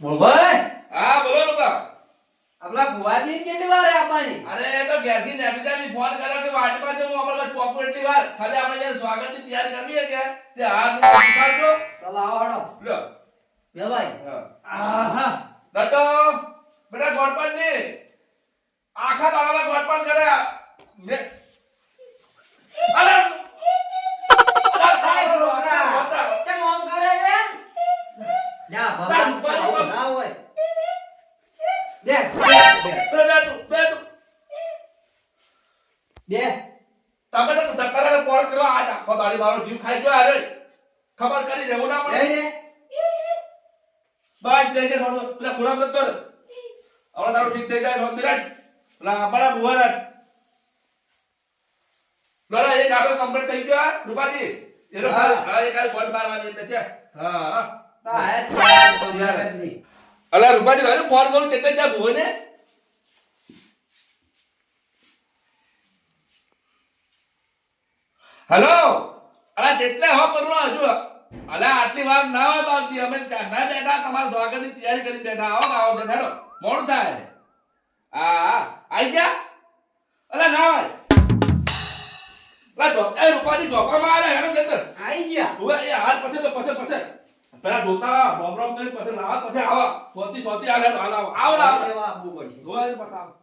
ભાઈ હા બોલો રૂપા. આપણા ભુવાજી કેટલી વાર આપવાની? અરે એ તો ઘેરથી નેપિતાની ફોન કર્યો કે વાટમાં જો હું અમારા પોપો એટલી વાર ખાલી આપણે જે સ્વાગતની તૈયારી કરવી છે કે તે હાથ ઉઠાડજો. ચાલો આવો હડો લ્યો. વેલાઈ. હા. આહા દટો બેટા ગોળપાન ને આખા દાડા ગોળપાન કરે મે અરે કાઈ છોકરા ચમ આમ કરે લે જા ભગવાન ના હોય દે બે તમે તો ધક્કાને પોળ કરવા આજ આખો દાડી મારો જીવ ખાઈ ગયો અરે ખબર કરી દેવું ના પડે ને બાજ દેજે થોડો પેલા ખુરામ તો હવે તારું ઠીક થઈ જાય રોંદરાજ પેલા બડા બુવારા લડા એક આગળ કમ્પ્લીટ થઈ ગયો રૂપાજી એનો હા એક આ ફોન મારવાની એટલે છે હા તા હે યાર નથી અલા રૂપાજી હવે ફોન કરું કેટલે જા ભુવે ને હેલો અલા જેટલે હો પરલો હજુ અલા આટલી વાર ના હોય બાપજી અમે ના બેઠા તમારા સ્વાગતની તૈયારી કરી બેઠા આવો બેઠાડો મોડું થાય હા આઈ જા અલા ના હોય એ રૂપાજી ધોકામાં આલે હેડો જતર આઈ ગયા હવે એ હાલ પછી તો પછી પેલા ધોતા રોમ કરી પછી લાવા પછી આવા સોતી આલે હાલ આવો એવા આપવું પડશે ધોવા પછી આવો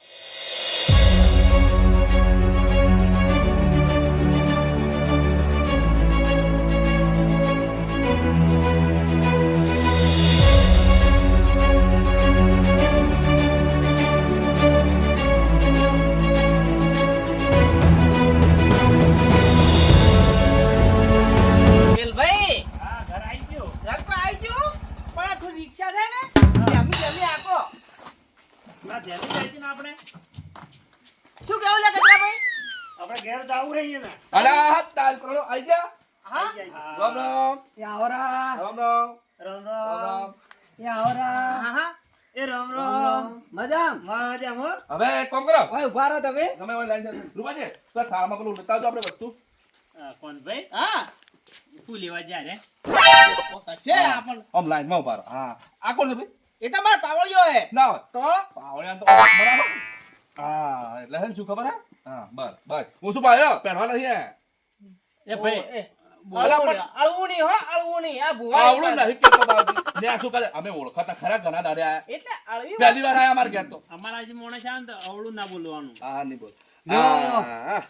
શું કેવું લે કચરા ભાઈ આપણે ઘેર જાવું રહીએ ને અલા તાલ કરો આઈ જા હા રામ રામ યાવરા રામ રામ રામ રામ યાવરા હા હા એ રામ રામ મજામ મજામ હો હવે કોમ કરો ઓય ઉભા રહો તમે તમે ઓય લાઈન રૂપાજી તો થાળમાં પેલું લેતા આવજો આપણે વસ્તુ કોણ ભાઈ હા શું લેવા જાય રે કશે આપણ આમ લાઈન માં ઉભા રહો હા આ કોણ છે ભાઈ એ તમાર પાવળિયો હે ના હોય તો પાવળિયા તો બરાબર હા એટલે હે શું ખબર હે હા બસ હું શું પાયો પહેરવા નથી એ ભાઈ અળવુની હો અળવુની આ ભુવા આવડું નહીં કેતો બાપજી ને આ શું કરે અમે ઓળખાતા ખરા ઘણા દાડે આયા એટલે અળવી પહેલી વાર આયા અમાર ઘેર તો અમારા જે મોણે છે ને તો અવળું ના બોલવાનું હા નહીં બોલ લ્યો. હા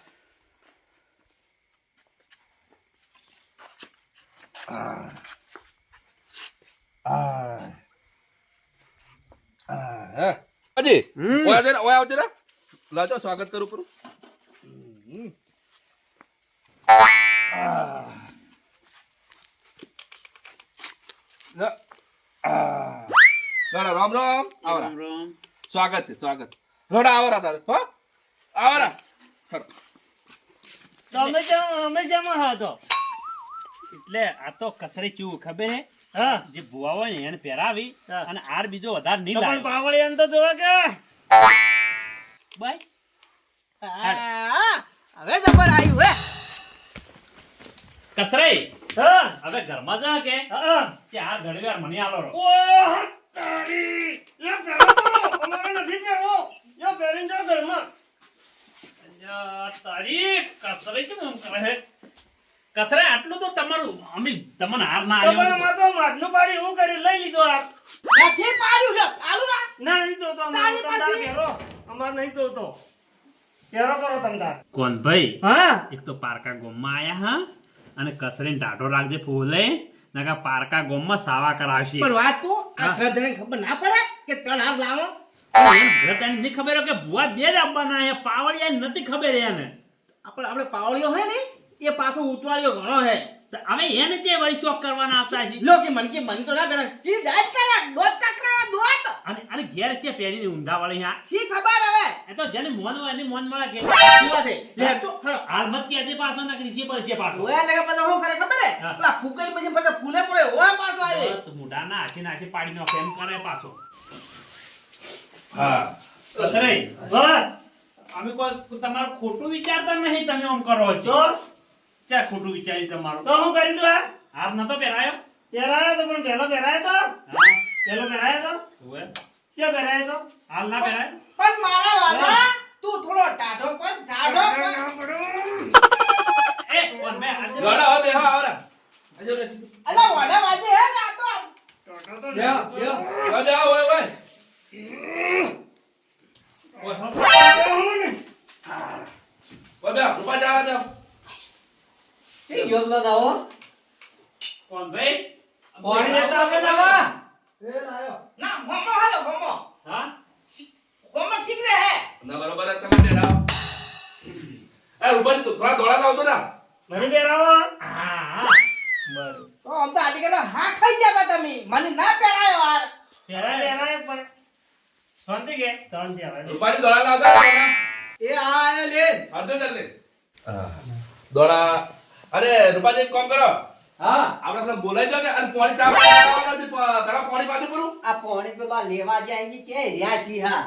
અજી ઓય આવજે ને લાજો સ્વાગત કરું કરું રામ રામ આવરા રામ સ્વાગત છે સ્વાગત રોડા આવરા તારે હો આવરા તમે જેમાં હતો એટલે આ તો કસરે ચૂ ખબર હે હા જે ભુવા હોય ને એને પહેરાવી અને આર બીજો વધારે નહીં લાગે પણ પાવળિયાને તો જોવા કે બસ હવે જબર આવ્યું હે કસરે હા હવે ઘરમાં જા કે હા કે આ ઘણી વાર મને આલો ઓહ તારી લે પહેરો તો અમારે નથી પહેરો યો પહેરીને જાવ ઘરમાં તારી કસરે કેમ એમ કરે હે કસરે આટલું તો તમારું અમે તમને હાર ના આલ્યો તમને માં તો માટલું પાડી હું કર્યું લઈ લીધો હાર નથી પાડ્યું લે આલુ ના નહીં તો અમાર તમદાર પહેરો અમાર નહીં તો પહેરો કરો તમદાર કોણ ભાઈ હા એક તો પારકા ગોમમાં આયા હા અને કસરીને ટાઢો રાખજે ફૂલે નકા પારકા ગોમમાં સાવા કરાવશે પણ વાત કો આ ઘરધણી ખબર ના પડે કે ત્રણ હાથ લાવો એમ ઘરદાની નહીં ખબર કે ભુવા બે જ આપવાના અહીંયા પાવળિયા નથી ખબર એને આપણે પાવળિયો હે ને એ પાછો ઉતવાળિયો ઘણો હે હવે એને જે વળી શોખ કરવાના આપતા છે લો કે મન તો ના કરે જી દાજ કરે દોત કાકરા દોત અને ઘેર છે પહેરીને ઊંધા વાળી આ સી ખબર હવે એ તો જેને મોન હોય એને મોન મળે કે જીવા દે લે તો હાલ મત કે દે પાછો ના કે છે પર છે પાછો ઓયા લગે પછી હું કરે ખબર હે પેલા ફૂકરી પછી ફૂલે પડે ઓયા પાછો આવે તો મુઢા ના હાથી પાડી નો કેમ કરે પાછો હા કસરે હા અમે કોઈ તમારું ખોટું વિચારતા નહીં તમે આમ કરો છો ચા ખોટું વિચારી તમારું તો હું કરી દઉં હાર નતો પહેરાયો પહેરાયો તો પણ પહેલો પહેરાયો તો હા પેલો પહેરાય તો ઓવે. ક્યાં પહેરાય તો હાલ ના પહેરાય પણ મારા વાલા તું થોડો ટાઢો પણ એ કોણ બે હાથ ગોડા હવે બેહો આવરા આજે બે અલા વાડા વાજે હે ના તો બે બે હવે બેહો ઓય ઓય ઓય બે રૂપા જાવા દે એ ગયો દાવો કોણ ભાઈ પાણી દેતા આપણે દાવા એ લાયો ના હોમો હાલો હોમો હા હોમો ઠીક રહે હે ના બરોબર જ તમે બેઠા એ રૂપાજી તો થોડા દોડા લાવતો ના મને પહેરાવો હા હા બરોબર તો આમ તો આટી કે હા ખાઈ ગયા તમે મને ના પહેરાયો વાર પહેરાય પણ શાંતિ કે શાંતિ આવે રૂપાજી દોડા લાવતા એ આયો લે આજો લે દોડા અરે રૂપાજી એક કામ કરો હા આપણે પેલા બોલાઈ દો કે અને પાણી ચા પાવાનું નથી પેલા પાણી પાછું પૂરું આ પાણી પેલા લેવા જાય છે કે રહ્યા છી હા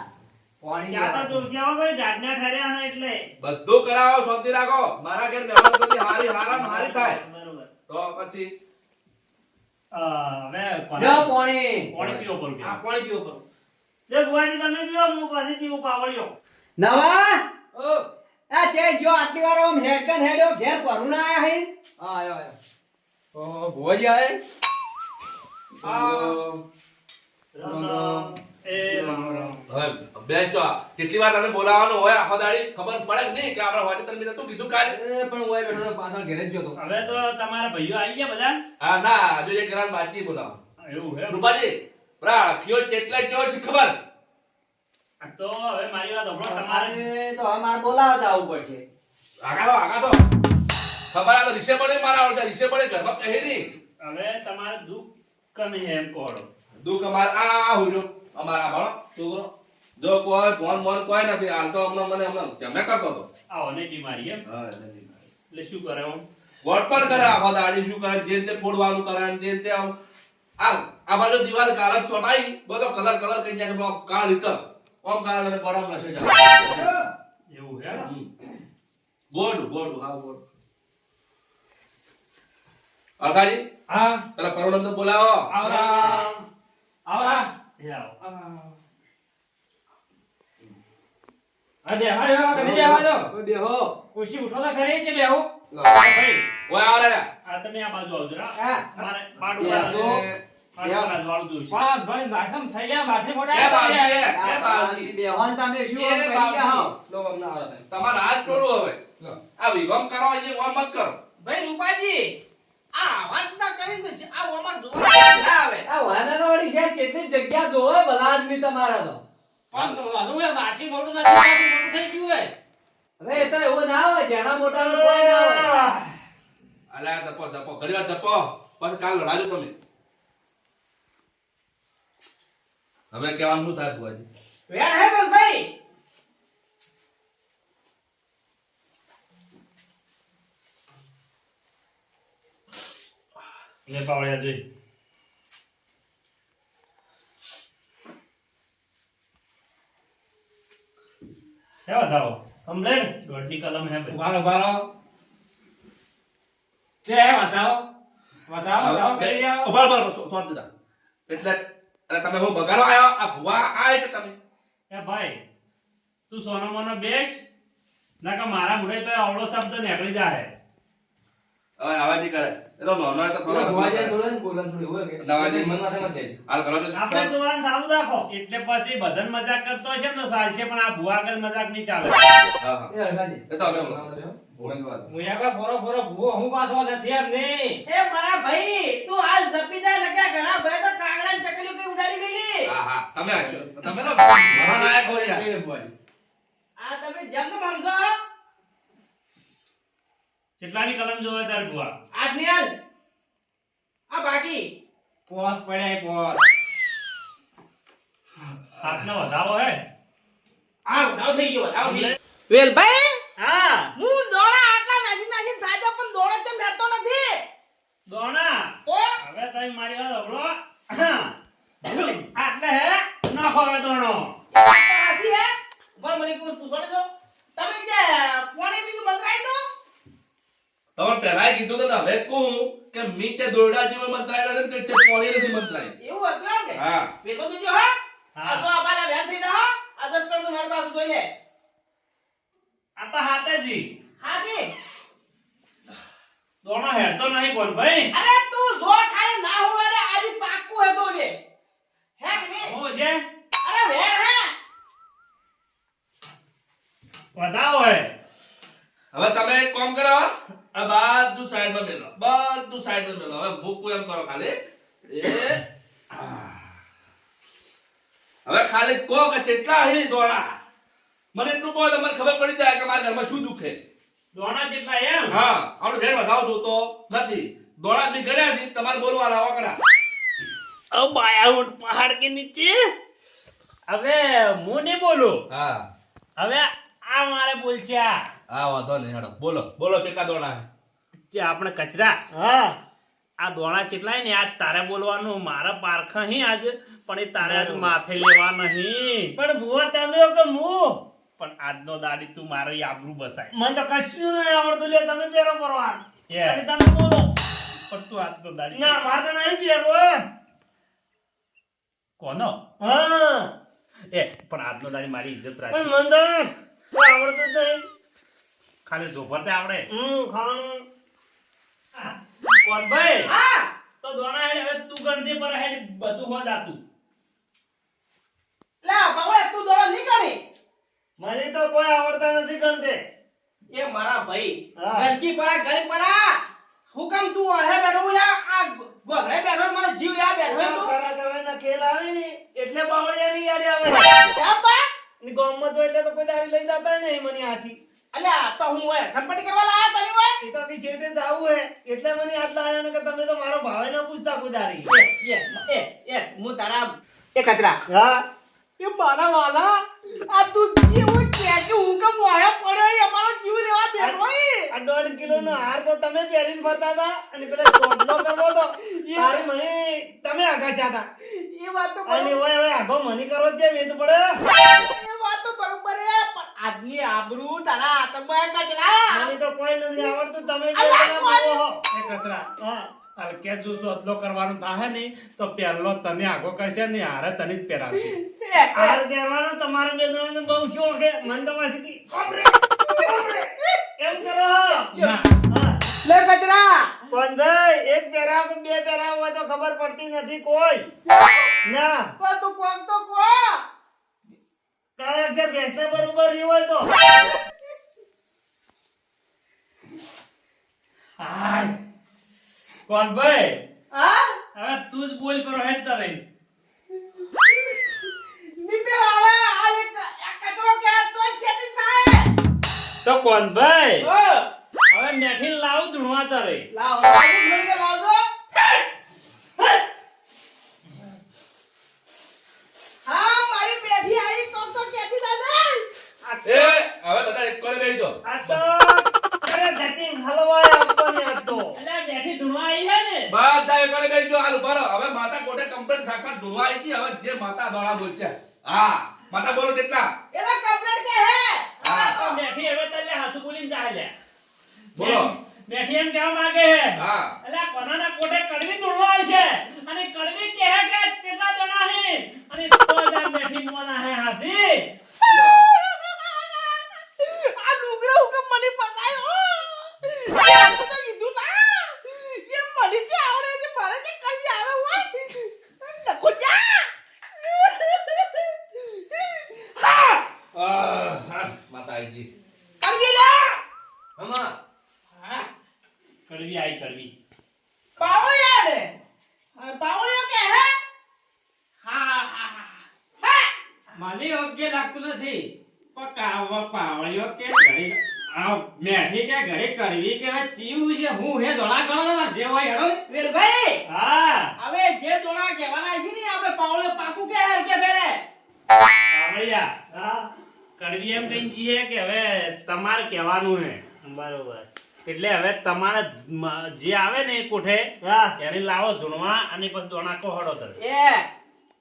પાણી ત્યાં તો લેવા. તુલસીમાં ભાઈ દાઢના ઠર્યા હા એટલે બધું કરાવો શાંતિ રાખો મારા ઘેર મહેમાન બધી હારી હારા મારી થાય બરોબર તો પછી હવે કોણ લ્યો પાણી પાણી પીવો પર આ પાણી પીવો કરો લે બુવાજી તમે પીવો હું પછી પીવું પાવળિયો નવા ઓ આ ચે જો આટલી વાર ઓમ હેડકન હેડ્યો ઘેર ભરું ના આયા હે હા આયો આયો ઓ ભુવાજી આય રામ રામ એ રામ રામ હવે બેસ્ટ કેટલી વાર તને બોલાવવાનું હોય આખો દાડી ખબર પડે કે નહીં કે આપણે હોજે તને તું કીધું કાલ એ પણ ઓય બેઠો તો પાછળ ઘરે જ જોતો હવે તો તમારા ભાઈઓ આવી ગયા બધા હા ના હજુ એક ગ્રામ બાકી બોલાવો એવું હે રૂપાજી બરા ખિયો કેટલા કયો છે ખબર તો હવે મારી વાત સાંભળો તમારે તમારે તો હવે મારે બોલાવતા આવવું પડશે આગા તો ખબર આ તો રીસે પડે મારા આવડે રીસે પડે ઘરમાં પહેરી હવે તમારે દુઃખ કને હે એમ કોડો દુઃખ અમાર આ હુજો અમારા બાળો છોકરો જો કોઈ ફોન મોન કોઈ નથી હાલ તો હમણાં જમે કરતો હતો આ ઓને બીમારી એમ હા એટલે શું કરે આમ વોટ પણ કરે આખો દાડી શું કરે જે તે ફોડવાનું કરે ને જે તે આમ આ બાજુ દિવાલ કાળા ચોટાઈ બધો કલર કરી જાય કાળ લીટર ઓમ કાળા તમે ગોળા નસે જાય એવું હે ગોળ હા ગોળ અલકાજી હા પેલા કરોડ તો બોલાવો આવરા આવરા એ આવો અરે હાડો તમે બેહવા દો ઓય બેહો ખુશી ઉઠો તો ખરી છે બેહો ભાઈ ઓય આવરા આ તમે આ બાજુ આવજો રા હા. મારે પાડું એ વાળું તો- વાળું દઉં છું પણ ઘણી બાથમ થઈ ગયા બાથે એ મોટા બાવજી આ એ બાવજી બેહોન તમે શું એ આમ કરી રહ્યા હો? બાવજી. લો અમને આવરા તમારા હાથ છોડો હવે આ વિગમ કરો એ ઓમ મત કરો ભાઈ રૂપાજી આ વાત ના કરીને તો આ અમાર જોવા ના આવે આ વાનાવાડી શહેર કેટલી જગ્યા જોવે બધા આદમી તમારા તો પણ તો હનું એ વાસી મોટું નથી વાસી મોટું થઈ ગયું હે હવે એ તો એવું ના હોય જેના મોટા કોઈ ના હોય અલા ધપો ઘડી વાર ધપો પછી કાલ લડાજો તમે હવે કહેવાનું શું થાય ભુવાજી વેણ હે બોલ ભાઈ લે પાવળિયા જોઈ સેવા થાઓ કમ્પ્લેન દોડની કલમ હે ભાઈ વાલો વાલો છે બતાવો બતાવો કરી આવો ઉભા સોત દીધા એટલે અરે તમે હું બગાડો આયો આ ભુવા આય કે તમે એ ભાઈ તું સોનો મોનો બેસ ના કે મારા મુડે તો આવડો શબ્દ નીકળી જાય હવે આવાજી કરે એ તો નોનો તો થોડો ભુવાજી થોડો ને બોલન થોડી હોય કે નવાજી. મન માથે મત જાય હાલ કરો તો આપણે જોવાનું ચાલુ રાખો એટલે પછી બધાને મજાક કરતો હશે ને સાલશે પણ આ ભુવા આગળ મજાક નહીં ચાલે હા હા એ હરખાજી એ તો અમે ભુવાની વાત મુયાકા ફોરો ભૂવો હું પાછો નથી એમ નહીં એ મારા ભાઈ તું હાલ જપી જાય લગ્યા ઘણા ભાઈ તો કાંગડા ને ચકલીઓ કઈ ઉડાડી મેલી હા હા તમે આશો તમે તો મહાનાયક હો યાર એ ભુવાજી આ તમે જેમ તો સમજો કેટલાની કલમ જોવે તાર ભુવા આજ ની હાલ આ બાકી પોસ પડ્યા પોસ હાથનો વધાવો હે આ વધાવ થઈ ગયો વધાવ થઈ ગયો વેલભાઈ હા હું દોડા આટલા નાસી થાજો પણ દોડો ચમ મેળતો નથી દોણા તો હવે તમે મારી વાત સાંભળો આટલે હે નાખો હવે દોણો હાસી હે બોલ મને કોઈ પૂછવા દો તમે જે પાણી બીજું બંધરાઈ દો તમે પહેલા કીધું તો ને હવે કહું કે મી કે દોરડા જેવો મંત્રાયેલો છે કે પોણી નથી મંત્રાય. એવું હતું એમ કે હા ભેગો તો જો હા આ તો આપાલા વેર થઈ જા હા આ 10 કરોડ નું વેર પાછું જોઈ લે આ તો હાથેજી હાજી દોણો હેડતો નહીં કોણ ભાઈ અરે તું જો ખાલી ના હોય રે આજી પાક્કું હે તો રે હે કે નહીં હું છે અરે વેર હે વધાવો હે હવે તમે એક કામ કરો આ બધું સાઈડમાં મેલો બધું સાઈડમાં મેલો હવે ભૂકું એમ કરો ખાલી હવે ખાલી કહો કે કેટલા હે દોડા મને એટલું કહો તમને ખબર પડી જાય કે મારા ઘરમાં શું દુખે. દોણા જેટલા એમ હા આપણે ભેર વધાવો જોતો નથી દોડા બી ગળ્યા છે તમારે બોલવાના વાકડા. ઓ બાયા ઊંટ પહાડ કે નીચે હવે હું નહીં બોલું હા હવે આ મારે બોલચ્યા હા વાંધો નહીં હેડો બોલો બોલો કેટલા દોડા હે? જે આપણે કચરા હા આ દોણા ચેટલાય ને આજ તારે બોલવાનું મારા પારખા હી આજ પણ એ તારે આજ માથે લેવા નહીં પણ ભુવા તમે કે હું પણ આજનો દાડી તું મારો આબરૂ બસાય મને તો કશું નહીં આવડતું લે તમે પેરો પરવાર એ. અને તમે બોલો પણ તું આજનો દાડી ના મારે તો નહીં પેરો કોનો હા એ પણ આજનો દાડી મારી ઇજ્જત પણ રાખી મને તો આવડતું જ નહીં ખાલી જોફરતે આવડે ખાવાનું કોણ ભાઈ હા તો દોણા હેડ હવે તું ગણજે પર હેડ બધું હો જાતું લા બાવળે તું દોડો નહીં કરી મને તો કોઈ આવડતા નથી ગણતે એ મારા ભાઈ હા. ગંજી પરા ગરીબ પરા હુકમ તું હે બેઠો બોલા આ ગોધરે બેઠો મને જીવ યા બેઠો તું કરા કરવાના ખેલ આવે ને એટલે બાવળિયા ની યાદ આવે કેમ બા ની ગામમાં તો એટલે તો કોઈ દાડી લઈ જતા નહીં મને આસી અલ્યા તો હું હોય ખનપટી કરવા લાયા તને હોય એ તો બી છેટે જાવું હે એટલે મને યાદ લાવ્યો ને કે તમે તો મારો ભાવે ન પૂછતા કોઈ દાડી હું તારા એ કતરા હા એ મારા વાલા આ તું કેવું કે હુકમ વાયા પડે એ અમારો જીવ લેવા બેઠો આ 1.5 કિલો નો હાર તો તમે પહેરીને ફરતા હતા અને પેલા ચોટલો કરવો તો તારે મને તમે આઘા હતા એ વાત તો અને ઓય હવે આઘો મને કરો છે વેચ પડે એ વાત તો બરોબર હે પણ આજની આબરૂ તારા આતંકમાં કચરા મને તો કોઈ નથી આવડતું તમે બે અલ્યા, જણા કોઈ- બોલો હો. એ કચરા હા હલકે જો સોતલો કરવાનું થાહે ને તો પહેલો તને આગો કરશે ને હારે તને જ પહેરાવશે હાર પહેરવાનો તમારે બે જણાને બહુ શોખ છે મને તો પાછી કી ઓમરે એમ કરો ના હા લે કચરા પણ ભાઈ એક પહેરાવ કે બે પહેરાવ હોય તો ખબર પડતી નથી કોઈ ના પણ તું કોમ તો કો તારે અક્ષર ભેંસને બરોબર રહ્યું હોય તો હાય કોણ ભાઈ હા હવે તું જ બોલ પર હેડ તને નીપે આવે આ એક કચરો કે તોય છેટી થાય તો કોણ ભાઈ ઓ હવે મેઠી લાવ ધૂણવા તારે લાવ લાવ થોડી કે લાવ દો હા મારી બેઠી આવી તો કેથી દાદા એ હવે બધા એક કરે બેસી જાઓ. આ તો અરે ધતિંગ હલવાય આપવાની આ તો અલ્યા બેઠી ધૂણવા આવી છે ને બધા એક કરે બેસી જાઓ. હાલ ઉભા રહો. હવે માતા કોટે કમ્પ્લેટ સાક્ષાત ધોવા આવી હતી. હવે જે માતા દોડા બોલશે હા માતા બોલો કેટલા એનો કમ્પ્લેટ કે હે હા. તો બેઠી હવે તને હાસુ બોલીને જાય લે બોલો. બેઠી એમ કહેવા માંગે હે હા અલ્યા કોનાના કોટે કડવી ધૂણવા આવી છે અને કડવી કહે કે કેટલા જણા હે અને તો જ આ બેઠી મોના હે હાસી આ લુગડો હુકમ મને પતાયો આ તો કીધું ના એ મને જે આવડે છે મારે જે કરી આવે હોય નકો જા માતા આવી ગઈ કરી લે હમા કડવી આઈ કડવી પાવળિયા ને પાવળિયો કે હે હા હા મને યોગ્ય લાગતું નથી પણ કાવા પાવળિયો કે ઘડી આ મેઠી કે ઘડી કરવી કે હવે ચીવું છે હું હે ધોળા ગણો જે હોય હેડો વેલભાઈ હા હવે જે દોણા કહેવાના છે ને આપણે પાવળિયો પાકું કે હે કે ફેરે કાવળિયા હા કડવી એમ કઈ જીએ કે હવે તમારે કહેવાનું હે બરોબર એટલે હવે તમારે જે આવે ને એ કોઠે હા એને લાવો ધૂણવા અને પછી દોણા કોહડો તર એ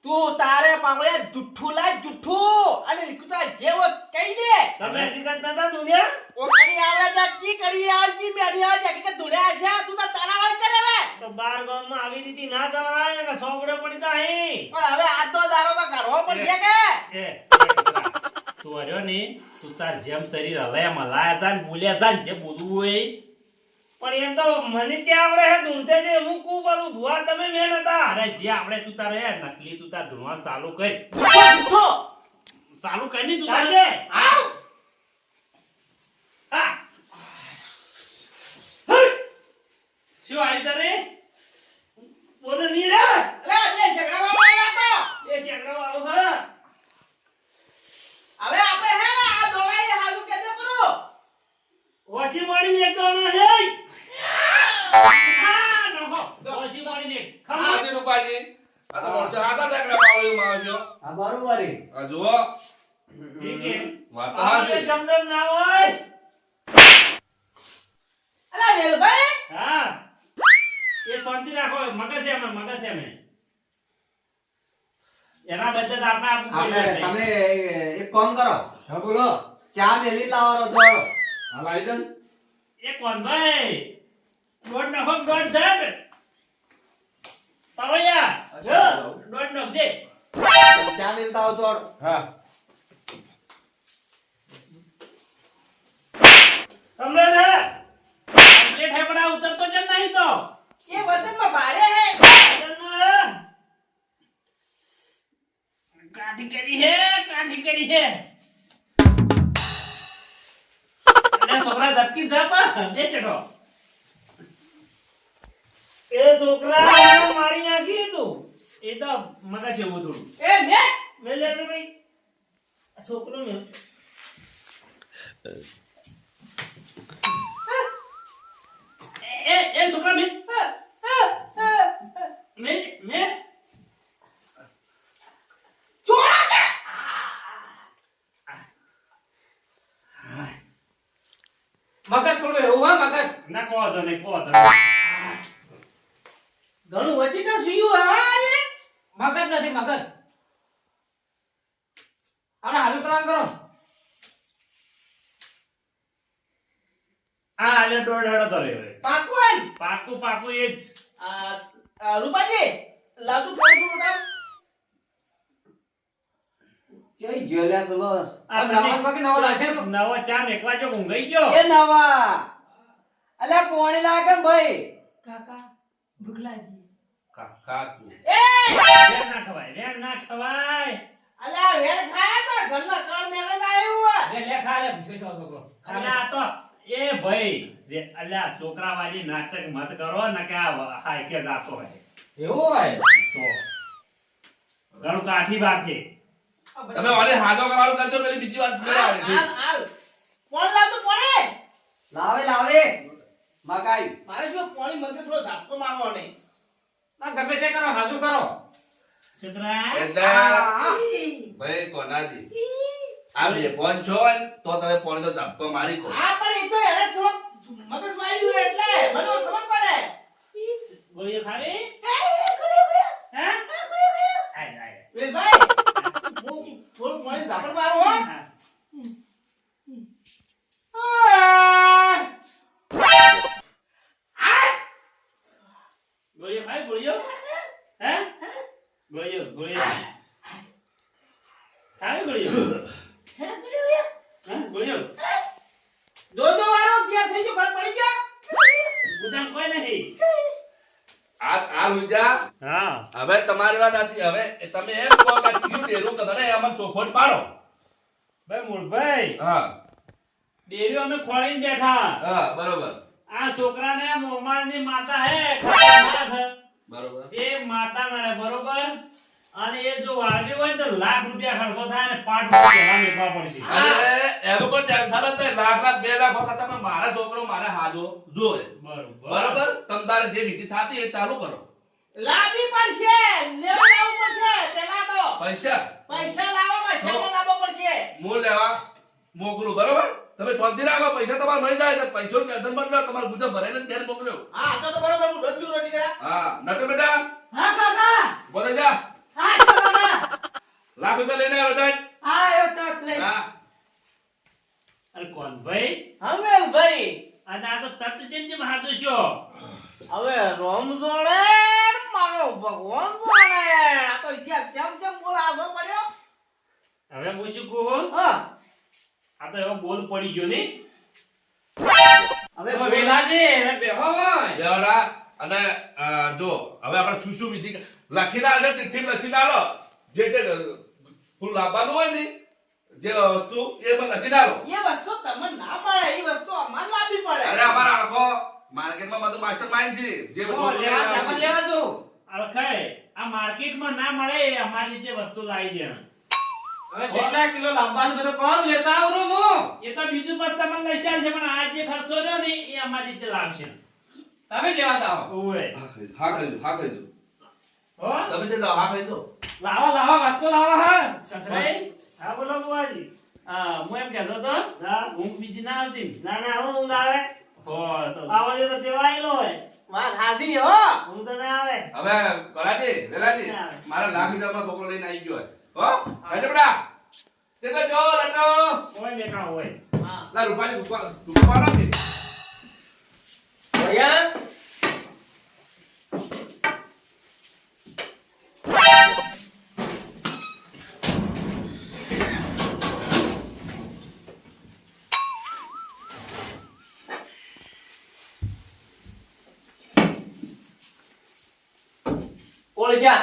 તું તારે પાવળે જુઠ્ઠું લાય જુઠ્ઠું અને નીકળતા જેવો કહી દે તમે હકીકત નતા દુનિયા ઓ કરી આવે છે કી કરી આવે કી મેડી આવે છે કે ધુડ્યા છે તું તો તારા વાય કરે હવે તો બાર ગામમાં આવી રીતે ના જવાય ને કે સોગડે પડી તા હે પણ હવે આ તો દારો તો કરવો પડશે કે એ તું હર્યો ને તું તાર જેમ શરીર હલાયા મલાયા તા ને બોલ્યા તા ને જે બોલવું હોય પણ એમ તો મને ક્યાં આવડે હે ધૂંધે જે હું કુ બોલું ભુવા તમે મેન હતા અરે જે આપણે તું તારે નકલી તું તાર ધૂણવા ચાલુ કર જુઠ્ઠો ચાલુ કર ની તું કાજે તારે આવ હા શું આવી તારે બોલે ની રે લે બે સગડા વાળા આયા તો એ શેકડો વાળો છે હવે આપણે હે ને આ દોવાઈ હાજુ કે દે પરો ઓછી મળી એક દોનો હે હા નહો ઓછી મારીને આજી રૂપાજી આ તો મોટો હાથા ટેકડા પાવળ્યું માં આવ્યો આ બરોબર હે. આ જુઓ ઠીક હે વાત તો આપણે હાચી. જમજમ ના હોય અલા વેલભાઈ હા એ શાંતિ રાખો મગજ છે અમે એના બચત આપણે આપવું આપણે પડે તમે એક કામ કરો હા બોલો ચા મેલી લાવો થોડો હા લાવી દઉં એ કોણ ભાઈ દોડ નખો દોડ જડ પાવળિયા જો દોડ નખજે ચા મેલતા આવો થોડો હા તમને ને પ્લેટ હે બડા ઉતરતો જ નહીં તો એ વતનમાં ભારે હે જન્મ કાઠી કરી હે એટલે છોકરા ધબકી ધપ બેસેડો એ છોકરા મારી નાખી તું એ તો મગજ એવું થોડું એ મે મેં લે દે ભાઈ આ છોકરો મેં એ છોકરા મે છોડા દે મગજ થોડું એવું હા મગજ ના કહો તો નહીં ઘણું વચી તો સીયું હા રે મગજ નથી મગજ આપણે હાલુ પ્લાન કરો હા એટલે દોડ હડો તો રે પાકુન પાકું એ જ રૂપાજી લાદુ પાણી થોડું જઈ જેલે પેલો આ નવા બાકી નવા લાશે નવો ચા મેકવા જો ઊંઘાઈ ગયો એ નવા અલ્યા પોણી લાગે ભાઈ કાકા ભૂખ લાગી કાકા તું. એ વેણ ના ખવાય અલા વેણ ખાયા તો ઘરમાં કણ નીકળ આવ્યું હોય લે ખા લે પૂછો છો છોકરો અલ્યા આ તો એ ભાઈ અલ્યા છોકરા વાળી નાટક મત કરો ને કે આ હાય કે જાતો હોય એવું હોય તો ઘણું કાઠી બાકી તમે ઓલે હાજો કરવાનું કરજો પેલી બીજી વાત કરે આવે છે. હાલ કોણ લાવતું પડે લાવે મકાઈ મારે શું પાણી મંદિર થોડો ઝાપકો મારવો નહીં ના ગમે તે કરો હાજુ કરો છોકરા એટલે ભાઈ કોનાજી આ બે ફોન છો ને તો તમે ફોન તો ધક્કો મારી કો હા પણ એ તો એને થોડો મગજ વાયું એટલે મને ખબર પડે ગોળીઓ ખાવી હે આય વેશભાઈ હું થોડું પાણી ઝાપડ મારું હો હા. ગોળીઓ ખાવી ગોળીઓ હે ગોળીઓ ખાવી ગોળીઓ હા ગોળીઓ દો વારો ત્યાં થઈ ગયો ફળ પડી ગયો ગુદામ કોઈ નહીં આ રૂજા હા હવે તમારી વાત આથી હવે તમે એમ કહો કે ક્યુ ડેરું કે તને અમને ચોખવટ પાડો ભાઈ મૂળભાઈ હા ડેરીઓ અમે ખોળીને બેઠા હા બરોબર આ છોકરાને મોમાળની માતા હે ખતરનાક હે. બરોબર જે માતા નડે બરોબર અને એ જો વાળવી હોય ને તો લાખ રૂપિયા ખર્ચો થાય ને 5 રૂપિયા મેકવા પડશે અરે એનું કોઈ ટેન્શન જ નહીં. લાખ 2 લાખ હોતા તમે મારા છોકરો મારા હાજો જોવે બરોબર તમ તારે જે વિધિ થાતી એ ચાલુ કરો લાવવી પડશે લેવા લાવવું પડશે પેલા તો પૈસા પૈસા લાવવા પડશે તો લાવવો પડશે હું લેવા મોકલું બરોબર તમે શાંતિ રાખો પૈસા તમારે મળી જાય તો પૈસાનું ટેન્શન બંધ કરો તમારે ગુજર ભરાઈને ઘેર મોકલ્યો હા તો બરોબર હું ડબલ્યુ રેડી કરા હા નટુ બેટા હા કાકા બોલે જા હા કાકા પૂછો. હવે રોમ જોડે મારો ભગવાન જોડે આ તો જ્યાં જેમ બોલાવો પડ્યો. હવે હું શું કહું? હા આ તો એવો બોલ પડી ગયો ને. હવે હવે વેલાજી હવે બેહો હોય દેવડા અને જો હવે આપણે શું શું વિધિ લખી ના આજે ચિઠ્ઠી લખી નાલો જે ફૂલ લાવવાનું હોય ને જે વસ્તુ એ પણ લખી નાલો. એ વસ્તુ તમને ના મળે એ વસ્તુ અમારે લાવવી પડે. અરે અમારા આખો માર્કેટમાં બધું માસ્ટર માઇન્ડ છે જે બધું લેવા સામાન લેવા જો અળખાય આ માર્કેટમાં ના મળે એ અમારી જે વસ્તુ લાવી દે. હવે જેટલા કિલો લાવવાનું બધું કોણ લેતા આવરું હું એ તો બીજું બસ તમને લઈ ચાલશે પણ આ જે ખર્ચો રહ્યો ને એ અમારી રીતે લાવશે. તમે લેવા જાઓ ઓય હા કરી દો હો તમે જે જાઓ હા કરી દો. લાવા વસ્તુ લાવા હા સસરાઈ હા બોલો બુઆજી. હું એમ કહેતો તો હા ઊંઘ બીજી ના આવતી ને? ના ના હું ઊંઘ આવે. હો તો આવડે તો તેવાયેલો હોય. વાત હાસી હો. ઊંઘ તો ના આવે. હવે કરાજી વેલાજી મારા લાખ રૂપિયામાં છોકરો લઈને આવી ગયો હો હેડે બડા તે તો જો રટો કોઈ બેઠા હોય. હા લા રૂપાની રૂપાનો કે ભૈયા ઓળશા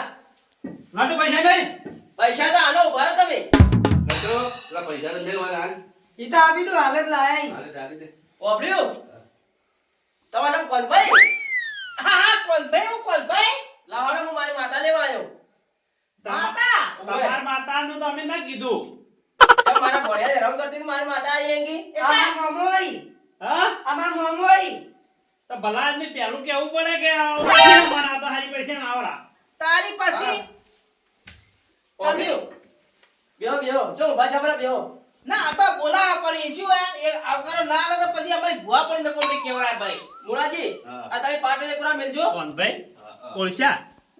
નાટુ પૈસા નહીં પૈસા તો આનો ઉભા રહો તમે. રટો લા પૈસા તો મેં વાળા હાલ ઈ તો આપી દો હાલ જ લાયા. હાલે ચાલી દે ઓબડ્યું તમારું નામ કોલભાઈ? હા હા કોલભાઈ હું કોલભાઈ લાવવાનો હું મારી માતા લેવા આવ્યો. માતા તમાર માતાનું તો અમે ના કીધું. તો મારા ભોળિયા હેરાન કરતી હતી મારી માતા આવી એંગી. અમાર મોમોઈ હા અમાર મોમોઈ તો ભલા આદમી પહેલું કેવું પડે કે અમારા તો હારી પૈસા ના આવડા. તારી પછી ઓબડ્યું બેહો બેહો જો ઉભા છે બરા બેહો. ના આ તો બોલા પડી શું એ આવકારો ના આલે તો પછી અમારી ભુવા પડી ન કોને કહેવાય ભાઈ. મુરાજી આ તમે પાટલે પૂરા મેલજો. કોણ ભાઈ? ઓળશા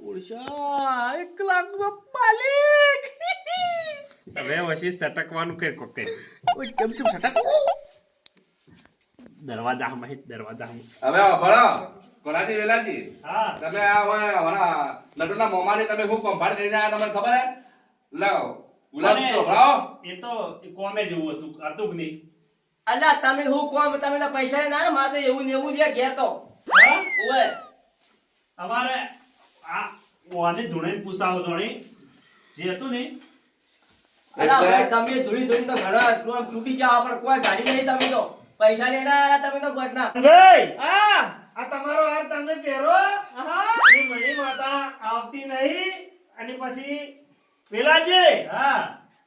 ઓળશા 1 લાખ નો માલિક. હવે વસી સટકવાનું કઈ કોક કઈ ઓય કેમ છું સટક દરવાજામાં હિટ દરવાજામાં. હવે ભણો કરાજી વેલાજી હા તમે આ હવે અમારા નટુના મોમાની તમે હું કંપાડ કરીને આયા તમને ખબર હે લાવ ગુલાબ તો ભરાવો એ તો કોમે જેવું હતું કે નહીં? અલ્લા તમે હું કોમ તમે તો પૈસા ના મારે તો એવું ને એવું છે ઘેર તો. હા? ઓય અમારે આ ઓને ધૂણે પૂછાવો જોણી જે હતું ને અલા ભાઈ તમે ધૂળી ધૂળી તો ઘણા તૂટી જાવ પણ કોઈ ગાડી નહીં તમે તો પૈસા લેના આયા તમે તો ગોટના. ભાઈ હા આ તમારો હાર તમે પહેરો. હા અને મણી માતા આવતી નહીં અને પછી વેલાજી હા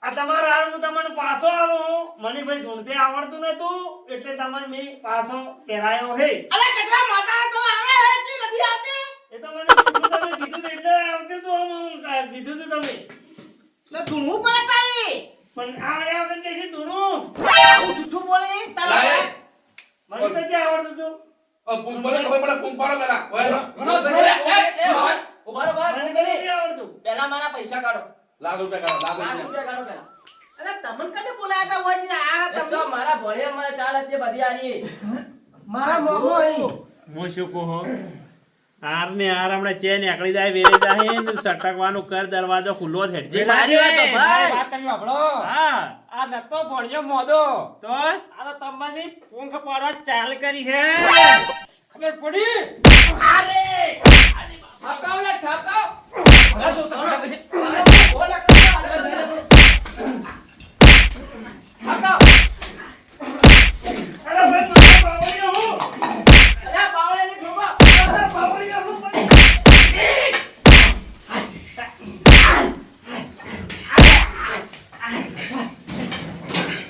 આ તમારો હાર હું તમને પાછો આવું. મને ભાઈ ધૂણતે આવડતું નતું એટલે તમને મેં પાછો પહેરાયો હે. અલા કટરા માતા તો આવે હે કે નથી આવતી. એ તો મને કીધું તમે કીધું તું એટલે આવતી તો હું કીધું તું તમે લે ધૂણવું પડે તારી. પણ આવડે વગર કે છે ધૂણું. આવું જૂઠું બોલે તારા લાય. મને તો જે આવડતું તું પુંપાડો ખબર પડે પુંપાડો પેલા ઓય ઉભા રહો બહાર. મને તો નથી આવડતું. પહેલા મારા પૈસા કાઢો. લાખ રૂપિયા કાઢો લાખ લાખ રૂપિયા રૂપિયા કાઢો પહેલા. અલા તમને કને બોલાયા હતા હોય આ તમે તો મારા ભણિયા મારા ચાલ હતી બધી આની મારા મોમો અહીં હું શું કહું હાર ને હાર હમણાં ચેન આકડી જાય વેરી જાય ને સટકવાનું કર દરવાજો ખુલ્લો જ હેડજે. મારી વાત તો ભાઈ. વાત તમે સાંભળો હા આ નતો ભણ્યો મોદો તો આ તો તમારી પૂંખ પાડવા ચાલ કરી હે ખબર પડી અરે ઠાકાવ લે ઠાકાવ. અલા તો તમને પછી બોલ ઠાકાવ. અરે ભાઈ મારા બાવળિયો હું. અલા બાવળે ને ઠોકો. અરે બાવળિયો હું.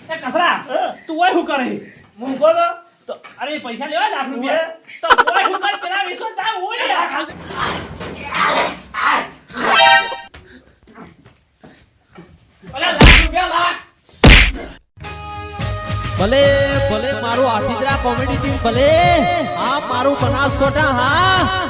એ કસરા તું ઓય શું કરે? હું બોલો તો અરે પૈસા લેવા લાખ રૂપિયા તો ઓય શું કરે પેલા વિશ્વ જા ઓય અલા લાખ રૂપિયા લાખ. ભલે ભલે મારું આઠીદરા કોમેડી ટીમ ભલે હા મારું બનાસકોટા હા